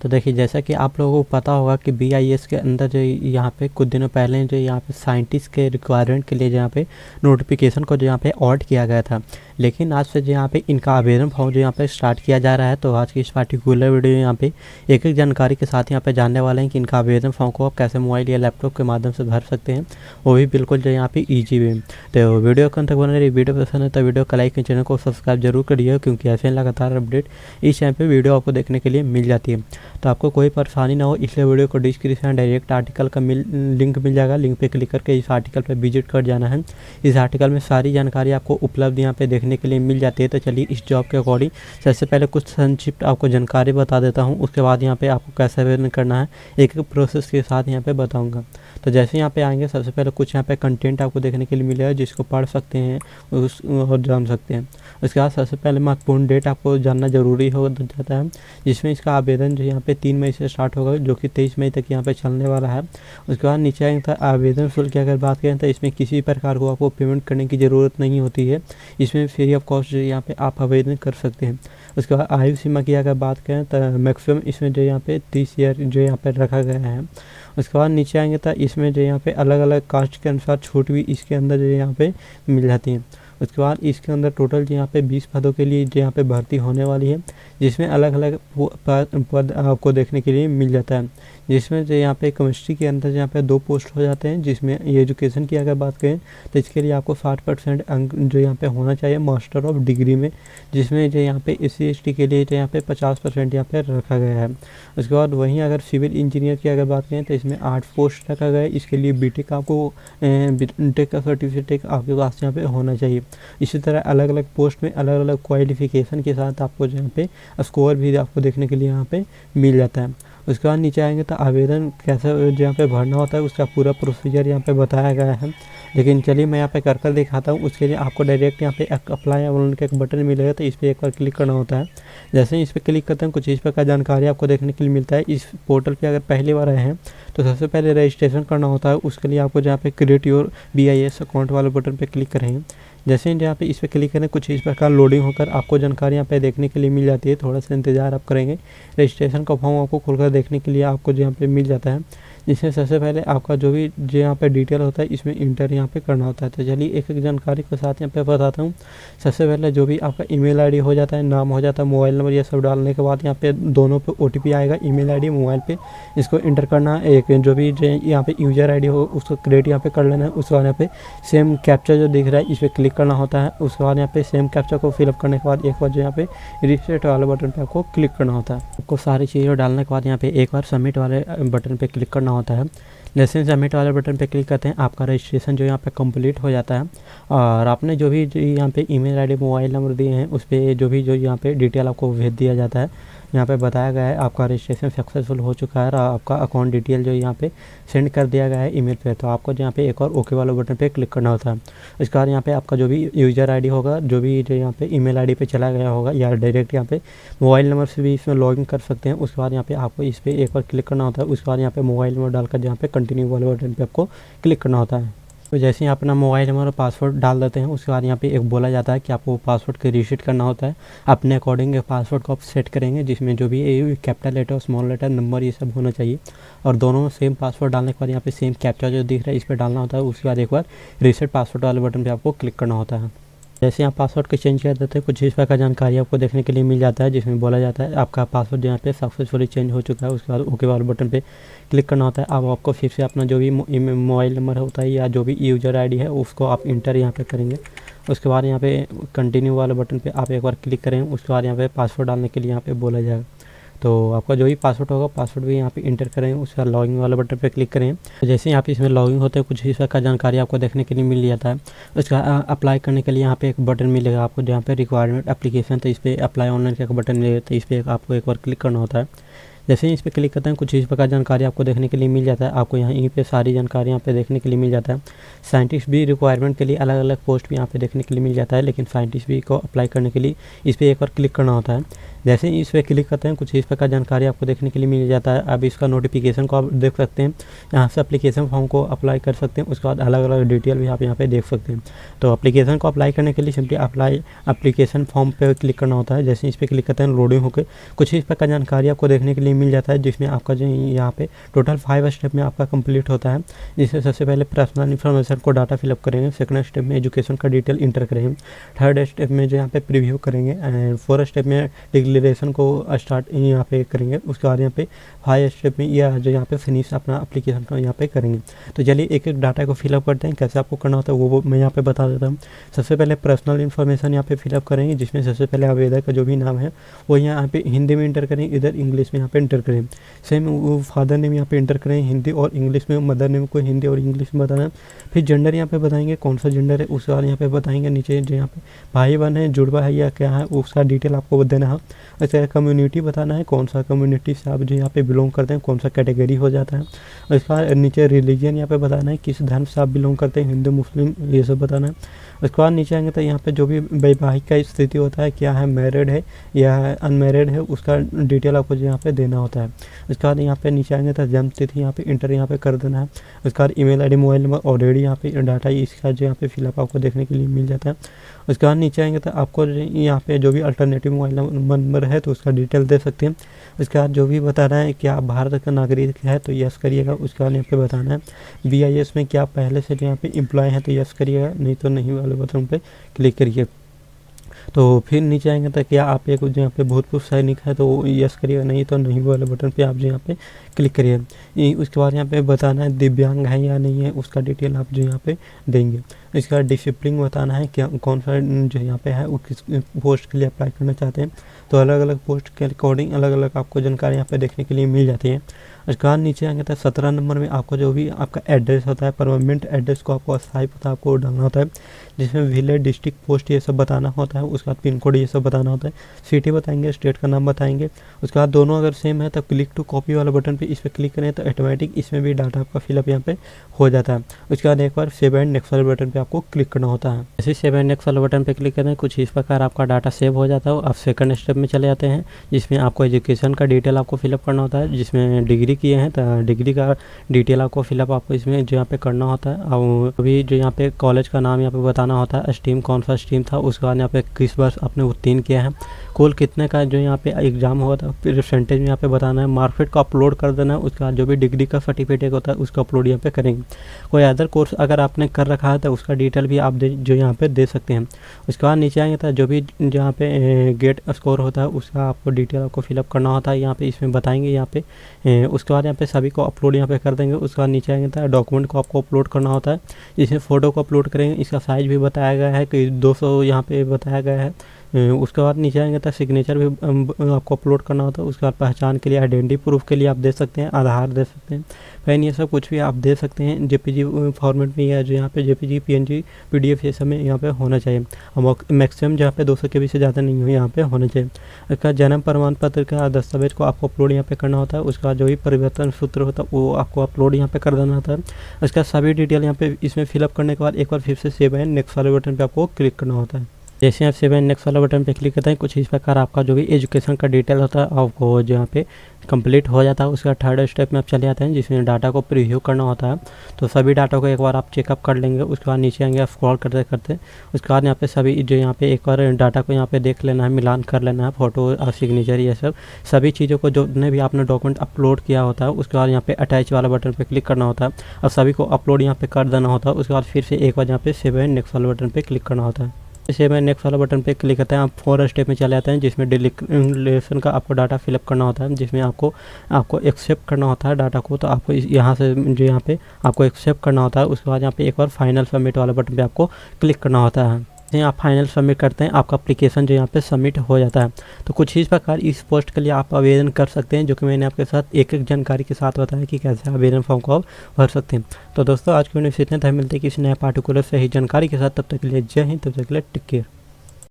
तो देखिए, जैसा कि आप लोगों को पता होगा कि BIS के अंदर जो यहाँ पे कुछ दिनों पहले जो यहाँ पे साइंटिस्ट के रिक्वायरमेंट के लिए जहाँ पे नोटिफिकेशन को जो यहाँ पे ऑड किया गया था, लेकिन आज से जो यहाँ पे इनका आवेदन फॉर्म जो यहाँ पे स्टार्ट किया जा रहा है। तो आज की इस पार्टिकुलर वीडियो यहाँ पे एक एक जानकारी के साथ यहाँ पे जानने वाले हैं कि इनका आवेदन फॉर्म को आप कैसे मोबाइल या लैपटॉप के माध्यम से भर सकते हैं, वो भी बिल्कुल जो यहाँ पे ईजी वे। तो वीडियो को अंत तक बने रही। वीडियो पसंद है तो वीडियो को लाइक, चैनल को सब्सक्राइब जरूर करिए, क्योंकि ऐसे लगातार अपडेट इस टाइम पे वीडियो आपको देखने के लिए मिल जाती है। तो आपको कोई परेशानी ना हो, इसलिए वीडियो को डिस्क्रिप्शन डायरेक्ट आर्टिकल का लिंक मिल जाएगा। लिंक पे क्लिक करके इस आर्टिकल पे विजिट कर जाना है। इस आर्टिकल में सारी जानकारी आपको उपलब्ध यहाँ पे देखने के लिए मिल जाती है। तो चलिए इस जॉब के अकॉर्डिंग सबसे पहले कुछ संक्षिप्त आपको जानकारी बता देता हूँ, उसके बाद यहाँ पे आपको कैसे आवेदन करना है एक एक प्रोसेस के साथ यहाँ पे बताऊँगा। तो जैसे यहाँ पे आएंगे, सबसे पहले कुछ यहाँ पे कंटेंट आपको देखने के लिए मिलेगा, जिसको पढ़ सकते हैं और जान सकते हैं। उसके बाद सबसे पहले महत्वपूर्ण डेट आपको जानना जरूरी हो जाता है, जिसमें इसका आवेदन जो यहाँ पे 3 मई से स्टार्ट होगा, जो कि 23 मई तक यहाँ पे चलने वाला है। उसके बाद नीचे आएंगे तो आवेदन शुल्क की अगर बात करें तो इसमें किसी प्रकार को आपको पेमेंट करने की ज़रूरत नहीं होती है। इसमें फ्री ऑफ कॉस्ट जो यहाँ पे आप आवेदन कर सकते हैं। उसके बाद आयु सीमा की अगर बात करें तो मैक्सिमम इसमें जो यहाँ पे 30 ईयर जो यहाँ पे रखा गया है। उसके बाद नीचे आएंगे तो इसमें जो यहाँ पे अलग अलग कास्ट के अनुसार छूट भी इसके अंदर जो यहाँ पे मिल जाती है। उसके बाद इसके अंदर टोटल जो यहाँ पे 20 पदों के लिए जो यहाँ पे भर्ती होने वाली है, जिसमें अलग अलग पद आपको देखने के लिए मिल जाता है। जिसमें जो यहाँ पे केमिस्ट्री के अंदर यहाँ पे 2 पोस्ट हो जाते हैं, जिसमें ये एजुकेशन की अगर बात करें तो इसके लिए आपको 60% अंक जो यहाँ पे होना चाहिए मास्टर ऑफ डिग्री में, जिसमें जो यहाँ पे SC/ST के लिए जो यहाँ पे 50% यहाँ पे रखा गया है। उसके बाद वहीं अगर सिविल इंजीनियर की अगर बात करें तो इसमें 8 पोस्ट रखा गया है। इसके लिए BTech आपको BTech का सर्टिफिकेट आपके पास यहाँ पे होना चाहिए। इसी तरह अलग अलग पोस्ट में अलग अलग क्वालिफिकेशन के साथ आपको जो यहाँ पे स्कोर भी आपको देखने के लिए यहाँ पे मिल जाता है। उसके बाद नीचे आएंगे तो आवेदन कैसे जो यहाँ पे भरना होता है, उसका पूरा प्रोसीजर यहाँ पे बताया गया है। लेकिन चलिए मैं यहाँ पे कर दिखाता हूँ। उसके लिए आपको डायरेक्ट यहाँ पे अप्लाई ऑनलाइन का एक बटन मिलेगा, तो इस पर एक बार क्लिक करना होता है। जैसे ही इस पर क्लिक करते हैं, कुछ इस प्रकार जानकारी आपको देखने के लिए मिलता है। इस पोर्टल पे अगर पहली बार आए हैं तो सबसे पहले रजिस्ट्रेशन करना होता है। उसके लिए आपको जहाँ पे क्रिएट योर BIS अकाउंट वाले बटन पे क्लिक करेंगे। जैसे ही यहाँ पे इस पर क्लिक करें, कुछ इस प्रकार लोडिंग होकर आपको जानकारी यहाँ पे देखने के लिए मिल जाती है। थोड़ा सा इंतजार आप करेंगे। रजिस्ट्रेशन का फॉर्म आपको खोलकर देखने के लिए आपको यहाँ पे मिल जाता है, जिसमें सबसे पहले आपका जो भी जो यहाँ पे डिटेल होता है इसमें इंटर यहाँ पे करना होता है। तो चलिए एक एक जानकारी के साथ यहाँ पे बताता हूँ। सबसे पहले जो भी आपका ईमेल आईडी हो जाता है, नाम हो जाता है, मोबाइल नंबर, ये सब डालने के बाद यहाँ पे दोनों पे OTP आएगा, ईमेल आईडी मोबाइल पे, इसको इंटर करना है। एक जो भी यहाँ पे यूजर आईडी हो उसको क्रिएट यहाँ पे कर लेना है। उसके बाद यहाँ पे सेम कैप्चा जो दिख रहा है इस पर क्लिक करना होता है। उसके बाद यहाँ पे सेम कैप्चा को फिलअप करने के बाद एक बार जो यहाँ पे रिसेट वाले बटन पे आपको क्लिक करना होता है। आपको सारी चीज़ें डालने के बाद यहाँ पे एक बार सबमिट वाले बटन पे क्लिक करना होता है। जैसे सबमिट वाले बटन पे क्लिक करते हैं, आपका रजिस्ट्रेशन जो यहाँ पे कंप्लीट हो जाता है। और आपने जो भी यहाँ पे ईमेल आईडी, मोबाइल नंबर दिए हैं, उस पर जो यहाँ पे डिटेल आपको भेज दिया जाता है। यहाँ पे बताया गया है आपका रजिस्ट्रेशन सक्सेसफुल हो चुका है और आपका अकाउंट डिटेल जो यहाँ पे सेंड कर दिया गया है ईमेल पे। तो आपको यहाँ पे एक और ओके वाला बटन पे क्लिक करना होता है। इसके बाद यहाँ पे आपका जो भी यूजर आईडी होगा, जो भी जो यहाँ पे ईमेल आईडी पे चला गया होगा, या डायरेक्ट यहाँ पे मोबाइल नंबर से भी इसमें लॉगिन कर सकते हैं। उसके बाद यहाँ पे आपको इस पर एक बार क्लिक करना होता है। उसके बाद यहाँ पे मोबाइल नंबर डालकर यहाँ पे कंटिन्यू वाले बटन पे आपको क्लिक करना होता है। तो जैसे ही अपना मोबाइल नंबर और पासवर्ड डाल देते हैं, उसके बाद यहाँ पे एक बोला जाता है कि आपको पासवर्ड को रीसेट करना होता है। अपने अकॉर्डिंग पासवर्ड को आप सेट करेंगे, जिसमें जो भी कैपिटल लेटर और स्मॉल लेटर, नंबर, ये सब होना चाहिए। और दोनों में सेम पासवर्ड डालने के बाद यहाँ पे सेम कैप्चा जो दिख रहा है इस पर डालना होता है। उसके बाद एक बार रीसेट पासवर्ड वाले बटन पर आपको क्लिक करना होता है। जैसे आप पासवर्ड को चेंज कर देते हैं, कुछ इस प्रकार जानकारी आपको देखने के लिए मिल जाता है, जिसमें बोला जाता है आपका पासवर्ड यहाँ पे सक्सेसफुली चेंज हो चुका है। उसके बाद ओके वाले बटन पे क्लिक करना होता है। अब आपको फिर से अपना जो भी मोबाइल नंबर होता है या जो भी यूजर आईडी है उसको आप इंटर यहाँ पे करेंगे। उसके बाद यहाँ पे कंटिन्यू वाले बटन पे आप एक बार क्लिक करें। उसके बाद यहाँ पे पासवर्ड डालने के लिए यहाँ पे बोला जाएगा। तो आपका जो भी पासवर्ड होगा, पासवर्ड भी यहाँ पे इंटर करें। उसके बाद लॉगिन वाले बटन पे क्लिक करें। तो जैसे ही आप इसमें लॉगिन होते हैं, कुछ इस का जानकारी आपको देखने के लिए मिल जाता है। उसका अप्लाई करने के लिए यहाँ पे एक बटन मिलेगा आपको, जहाँ पे रिक्वायरमेंट एप्लीकेशन, तो इस पर अप्लाई ऑनलाइन का एक बटन मिलेगा। तो इस पर आपको एक बार क्लिक करना होता है। जैसे ही इस पर क्लिक करते हैं, कुछ इस प्रकार जानकारी आपको देखने के लिए मिल जाता है। आपको यहीं पे सारी जानकारी यहाँ पे देखने के लिए मिल जाता है। साइंटिस्ट भी रिक्वायरमेंट के लिए अलग अलग पोस्ट भी यहाँ पे देखने के लिए मिल जाता है, लेकिन साइंटिस्ट भी को अप्लाई करने के लिए इस पर एक बार क्लिक करना होता है। जैसे ही इस पर क्लिक करते हैं कुछ इस प्रकार जानकारी आपको देखने के लिए मिल जाता है। अब इसका नोटिफिकेशन को आप देख सकते हैं, यहाँ से एप्लीकेशन फॉर्म को अप्लाई कर सकते हैं। उसके बाद अलग अलग डिटेल भी आप यहाँ पे देख सकते हैं। तो एप्लीकेशन को अप्लाई करने के लिए सिंपली अप्लाई एप्लीकेशन फॉर्म पे क्लिक करना होता है। जैसे इस पर क्लिक करते हैं लोडिंग होकर कुछ इस प्रकार जानकारी आपको देखने के लिए मिल जाता है, जिसमें आपका जो यहाँ पे टोटल 5 स्टेप में आपका कंप्लीट होता है। जिसमें सबसे पहले पर्सनल इन्फॉर्मेशन को डाटा फिलअप करेंगे, सेकंड स्टेप में एजुकेशन का डिटेल इंटर करेंगे, थर्ड स्टेप में जो यहाँ पे प्रीव्यू करेंगे एंड फोर्थ स्टेप में डिक्लेरेशन को स्टार्ट यहाँ पे करेंगे। उसके बाद यहाँ पे 5 स्टेप में या जो यहाँ पे फिनिश अपना एप्लीकेशन को यहाँ पे करेंगे। तो चलिए एक एक डाटा को फिलअप करते हैं, कैसे आपको करना होता है वो मैं यहाँ पे बता देता हूँ। सबसे पहले पर्सनल इन्फॉर्मेशन यहाँ पे फिलअप करेंगे, जिसमें सबसे पहले आवेदक का जो भी नाम है वो यहाँ पे हिंदी में इंटर करें, इधर इंग्लिश में यहाँ पे इंटर करें। सेम वो फादर नेम यहाँ पे इंटर करें हिंदी और इंग्लिश में, मदर नेम को हिंदी और इंग्लिश में बताना। फिर जेंडर यहाँ पे बताएंगे कौन सा जेंडर है, उसके बाद यहाँ पे बताएंगे नीचे जो यहाँ पे भाई बहन है, जुड़वा है या क्या है, उसका डिटेल आपको देना है। ऐसे कम्युनिटी बताना है, कौन सा कम्युनिटी से आप जो यहाँ पे बिलोंग करते हैं, कौन सा कैटेगरी हो जाता है। उसके बाद नीचे रिलीजन यहाँ पे बताना है, किस धर्म से आप बिलोंग करते हैं, हिंदू मुस्लिम ये सब बताना है। उसके बाद नीचे आएंगे तो यहाँ पे जो भी वैवाहिक का स्थिति होता है, क्या है मैरिड है या अनमैरिड है, उसका डिटेल आपको यहाँ पे देना होता है। उसके बाद यहाँ पे नीचे आएंगे तो जन्म तिथि यहाँ पे इंटर यहाँ पे कर देना है। उसके बाद email ID mobile number already यहाँ पे डाटा इसका जो यहाँ पे फिलअप आपको देखने के लिए मिल जाता है। उसके बाद नीचे आएंगे तो आपको यहाँ पे जो भी अल्टरनेटिव मोबाइल नंबर है तो उसका डिटेल दे सकते हैं। उसके बाद जो भी बताना है कि आप भारत का नागरिक है तो यस करिएगा। उसके बाद यहाँ पे बताना है BIS में क्या आप पहले से यहाँ पे एम्प्लॉय हैं तो यस करिएगा, नहीं तो नहीं वाले बटन पे क्लिक करिए। तो फिर नीचे आएंगे तो क्या आप एक यहाँ पे भूतपूर्व सैनिक है तो यस करिएगा, नहीं तो नहीं वाले बटन पे आप जो यहाँ पे क्लिक करिए। उसके बाद यहाँ पे बताना है दिव्यांग है या नहीं है, उसका डिटेल आप जो यहाँ पे देंगे। इसके बाद डिसिप्लिन बताना है क्या कौन सा जो यहाँ पे है वो किस पोस्ट के लिए अप्लाई करना चाहते हैं। तो अलग अलग पोस्ट के अकॉर्डिंग अलग अलग आपको जानकारी यहाँ पे देखने के लिए मिल जाती है। उसके बाद नीचे आएंगे तो 17 नंबर में आपको जो भी आपका एड्रेस होता है, परमानेंट एड्रेस को आपको अस्थायी पता आपको डालना होता है, जिसमें विलेज, डिस्ट्रिक्ट, पोस्ट ये सब बताना होता है। उसके बाद पिन कोड ये सब बताना होता है, सिटी बताएंगे, स्टेट का नाम बताएंगे। उसके बाद दोनों अगर सेम है तो क्लिक टू कॉपी वाला बटन पे इस पर क्लिक करें तो ऑटोमेटिक इसमें भी डाटा आपका फिलअप यहाँ पे हो जाता है। उसके बाद एक बार सेव एंड नेक्स्ट वाले बटन पे आपको क्लिक करना होता है। जैसे सेव एंड नेक्स्ट वाले बटन पे क्लिक करें कुछ इस प्रकार आपका डाटा सेव हो जाता है। आप सेकंड स्टेप में चले जाते हैं, जिसमें आपको एजुकेशन का डिटेल आपको फिलअप करना होता है। जिसमें डिग्री किए हैं तो डिग्री का डिटेल आपको फिलअप आपको इसमें जो यहाँ पे करना होता है। और अभी जो यहाँ पे कॉलेज का नाम यहाँ पे बताना होता है, स्ट्रीम कौन सा स्ट्रीम था, उसके बाद यहाँ पे किस वर्ष आपने उत्तीर्ण किया है, कुल कितने का जो यहाँ पे एग्जाम हुआ था, फिर परसेंटेज में यहाँ पे बताना है, मार्कशीट को अपलोड कर देना है। उसके बाद जो भी डिग्री का सर्टिफिकेट होता है उसका अपलोड यहाँ पे करेंगे। कोई अदर कोर्स अगर आपने कर रखा है तो उसका डिटेल भी आप जो यहाँ पे दे सकते हैं। उसके बाद नीचे आएंगे तो जो भी जहाँ पे गेट स्कोर होता है उसका आपको डिटेल आपको फिलअप करना होता है, यहाँ पे इसमें बताएंगे यहाँ पे। उसके बाद यहाँ पे सभी को अपलोड यहाँ पे कर देंगे। उसके बाद नीचे आएंगे तो डॉक्यूमेंट को आपको अपलोड करना होता है, जिसमें फ़ोटो को अपलोड करेंगे। इसका साइज़ भी बताया गया है कि 200 यहाँ पे बताया गया है। उसके बाद नीचे आएंगे तो सिग्नेचर भी आपको अपलोड करना होता है। उसके बाद पहचान के लिए आइडेंटिटी प्रूफ के लिए आप दे सकते हैं, आधार दे सकते हैं, पैन, ये सब कुछ भी आप दे सकते हैं। JPG फॉर्मेट में या जो यहाँ पे JPG PNG PDF ये सब में यहाँ पे होना चाहिए। और मैक्सिमम जहाँ पे 200 KB से ज़्यादा नहीं हो यहाँ पे होना चाहिए। उसका जन्म प्रमाण पत्र का दस्तावेज को आपको अपलोड यहाँ पे करना होता है। उसका जो भी परिवर्तन सूत्र होता है वो आपको अपलोड यहाँ पे कर देना होता है। उसका सभी डिटेल यहाँ पे इसमें फिलअप करने के बाद एक बार फिर से सेव एंड नेक्स्ट वाले बटन पर आपको क्लिक करना होता है। जैसे आप सेव एंड नेक्स्ट वाला बटन पे क्लिक करते हैं कुछ इस प्रकार आपका जो भी एजुकेशन का डिटेल होता है आपको जो यहाँ पे कंप्लीट हो जाता है। उसका थर्ड स्टेप में आप चले जाते हैं, जिसमें डाटा को प्रीव्यू करना होता है। तो सभी डाटा को एक बार आप चेकअप कर लेंगे। उसके बाद नीचे आएंगे, आप स्क्रॉल करते करते उसके बाद यहाँ पे सभी जो यहाँ पे एक बार डाटा को यहाँ पे देख लेना है, मिलान कर लेना है, फोटो और सिग्नेचर ये सब सभी चीज़ों को जो भी आपने डॉक्यूमेंट अपलोड किया होता है। उसके बाद यहाँ पे अटैच वाला बटन पर क्लिक करना होता है और सभी को अपलोड यहाँ पे कर देना होता है। उसके बाद फिर से एक बार यहाँ पे सेव एंड नेक्स्ट वाले बटन पर क्लिक करना होता है। सेव एंड नेक्स्ट वाला बटन पे क्लिक करते हैं, आप 4 स्टेप में चले जाते हैं, जिसमें डिक्लेरेशन का आपको डाटा फिलअप करना होता है, जिसमें आपको एक्सेप्ट करना होता है डाटा को। तो आपको यहाँ से जो यहाँ पे आपको एक्सेप्ट करना होता है। उसके बाद यहाँ पे एक बार फाइनल सबमिट वाला बटन पे आपको क्लिक करना होता है। आप फाइनल सबमिट करते हैं, आपका एप्लीकेशन जो यहाँ पे सबमिट हो जाता है। तो कुछ इस प्रकार इस पोस्ट के लिए आप आवेदन कर सकते हैं, जो कि मैंने आपके साथ एक एक जानकारी के साथ बताया कि कैसे आवेदन फॉर्म को आप भर सकते हैं। तो दोस्तों आज की वीडियो से इतना था, मिलते हैं किसी नया पार्टिकुलर सही जानकारी के साथ। तब तक के लिए जय हिंद, तब तक के लिए टेक केयर।